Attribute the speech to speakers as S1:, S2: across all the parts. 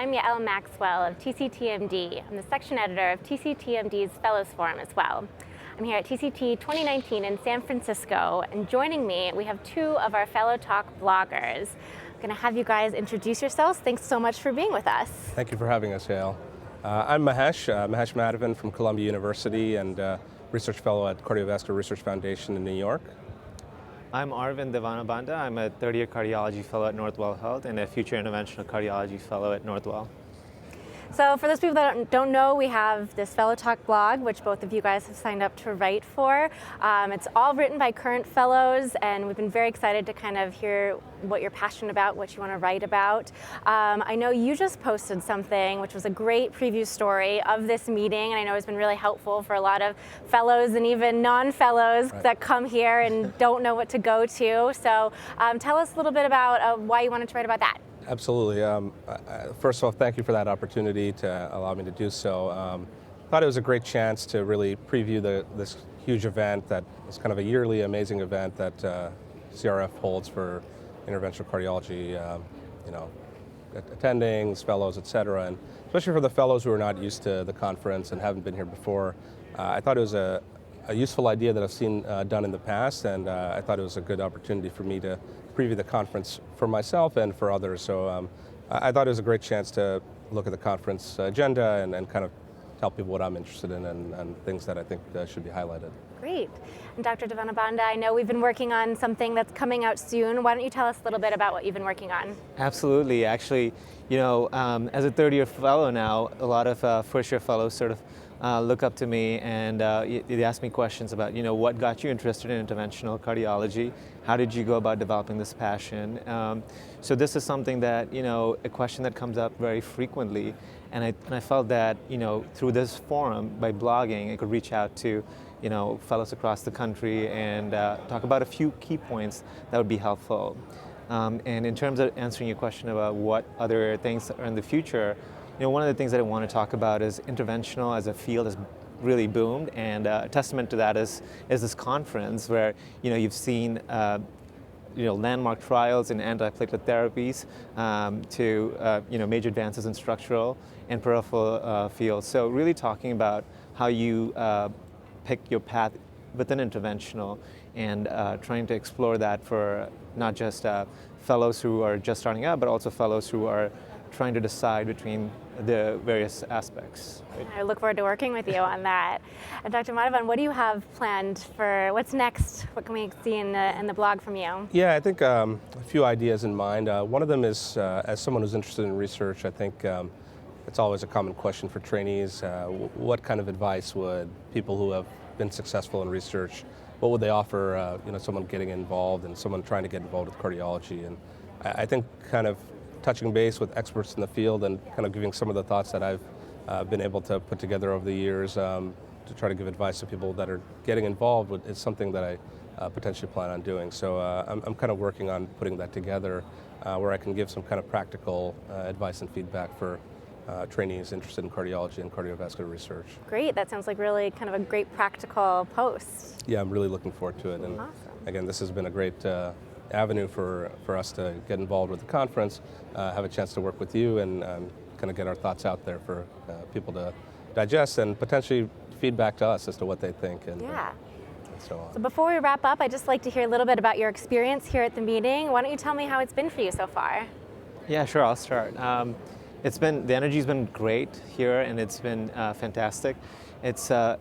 S1: I'm Yael Maxwell of TCTMD. I'm the section editor of TCTMD's Fellows Forum as well. I'm here at TCT 2019 in San Francisco, and joining me, we have two of our Fellow Talk bloggers. I'm going to have you guys introduce yourselves. Thanks so much for being with us.
S2: Thank you for having us, Yael. I'm Mahesh, Madhavan from Columbia University and research fellow at Cardiovascular Research Foundation in New York.
S3: I'm Arvind Devanabanda. I'm a third-year cardiology fellow at Northwell Health and a future interventional cardiology fellow at Northwell.
S1: So for those people that don't know, we have this Fellow Talk blog, which both of you guys have signed up to write for. It's all written by current fellows, and we've been very excited to kind of hear what you're passionate about, what you want to write about. I know you just posted something, which was a great preview story of this meeting, and I know it's been really helpful for a lot of fellows and even non-fellows that come here and don't know what to go to. So tell us a little bit about why you wanted to write about that.
S2: Absolutely. First of all, thank you for that opportunity to allow me to do so. I thought it was a great chance to really preview this huge event that is kind of a yearly amazing event that CRF holds for interventional cardiology, attendings, fellows, et cetera. And especially for the fellows who are not used to the conference and haven't been here before, I thought it was a useful idea that I've seen done in the past, and I thought it was a good opportunity for me to preview the conference for myself and for others. So I thought it was a great chance to look at the conference agenda and kind of tell people what I'm interested in and things that I think should be highlighted.
S1: Great. And Dr. Devanabanda, I know we've been working on something that's coming out soon. Why don't you tell us a little bit about what you've been working on?
S3: Absolutely. Actually, as a third-year fellow now, a lot of first-year fellows sort of look up to me and they ask me questions about, what got you interested in interventional cardiology? How did you go about developing this passion? So this is something that, a question that comes up very frequently. And I felt that, through this forum, by blogging, I could reach out to, fellows across the country and talk about a few key points that would be helpful. And in terms of answering your question about what other things are in the future, one of the things that I want to talk about is interventional as a field has really boomed, and a testament to that is this conference where you've seen landmark trials in antiplatelet therapies to major advances in structural and peripheral fields. So really talking about how you pick your path within interventional and trying to explore that for not just fellows who are just starting out, but also fellows who are trying to decide between the various aspects. Right?
S1: I look forward to working with you on that. And Dr. Madhavan, what do you have planned for what's next? What can we see in the blog from you?
S2: Yeah, I think a few ideas in mind. One of them is, as someone who's interested in research, I think it's always a common question for trainees. What kind of advice would people who have been successful in research, what would they offer someone getting involved and someone trying to get involved with cardiology? And I think kind of touching base with experts in the field and kind of giving some of the thoughts that I've been able to put together over the years to try to give advice to people that are getting involved is something that I potentially plan on doing. So I'm kind of working on putting that together where I can give some kind of practical advice and feedback for trainees interested in cardiology and cardiovascular research.
S1: Great, that sounds like really kind of a great practical post.
S2: Yeah, I'm really looking forward to it. And
S1: awesome.
S2: Again, this has been a great avenue for us to get involved with the conference, have a chance to work with you and kind of get our thoughts out there for people to digest and potentially feedback to us as to what they think and so on.
S1: So before we wrap up, I'd just like to hear a little bit about your experience here at the meeting. Why don't you tell me how it's been for you so far?
S3: Yeah, sure, I'll start. The energy's been great here and it's been fantastic. It's a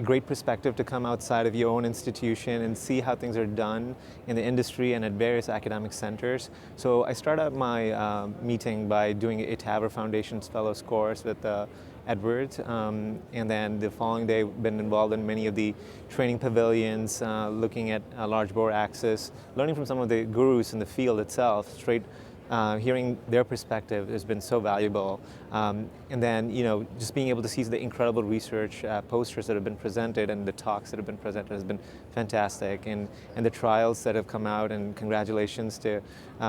S3: great perspective to come outside of your own institution and see how things are done in the industry and at various academic centers. So I started out my meeting by doing a TAVR Foundations Fellows course with Edward, and then the following day been involved in many of the training pavilions, looking at large bore access, learning from some of the gurus in the field itself, hearing their perspective has been so valuable. And then, just being able to see the incredible research posters that have been presented and the talks that have been presented has been fantastic. And the trials that have come out, and congratulations to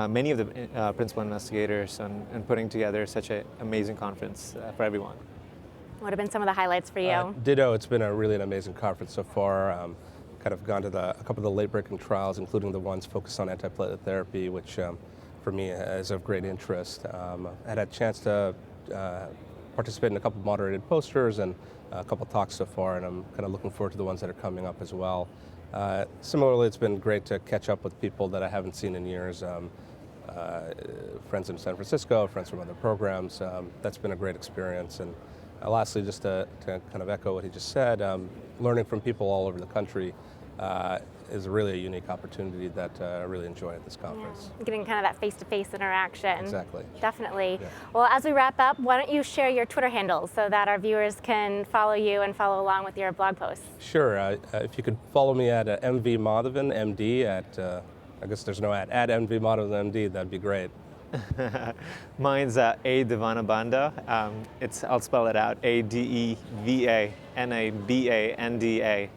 S3: many of the principal investigators on putting together such an amazing conference for everyone.
S1: What have been some of the highlights for you?
S2: Ditto, it's been really an amazing conference so far. Kind of gone to a couple of the late-breaking trials, including the ones focused on antiplatelet therapy, which for me is of great interest. I had a chance to participate in a couple of moderated posters and a couple of talks so far, and I'm kind of looking forward to the ones that are coming up as well. Similarly, it's been great to catch up with people that I haven't seen in years. Friends in San Francisco, friends from other programs. That's been a great experience. And lastly, just to kind of echo what he just said, learning from people all over the country is really a unique opportunity that I really enjoy at this conference.
S1: Yeah. Getting kind of that face-to-face interaction.
S2: Exactly.
S1: Definitely.
S2: Yeah.
S1: Well, as we wrap up, why don't you share your Twitter handles so that our viewers can follow you and follow along with your blog posts?
S2: Sure. If you could follow me at MV Madhavan, MD, I guess there's no at MV Madhavan, MD, that'd be great.
S3: Mine's A Devanabanda. I'll spell it out, ADEVANABANDA.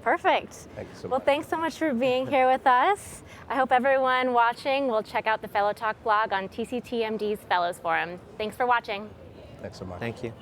S1: Perfect.
S2: Thank you so much.
S1: Well, thanks so much for being here with us. I hope everyone watching will check out the Fellow Talk blog on TCT MD's Fellows Forum. Thanks for watching.
S2: Thanks so much.
S3: Thank you.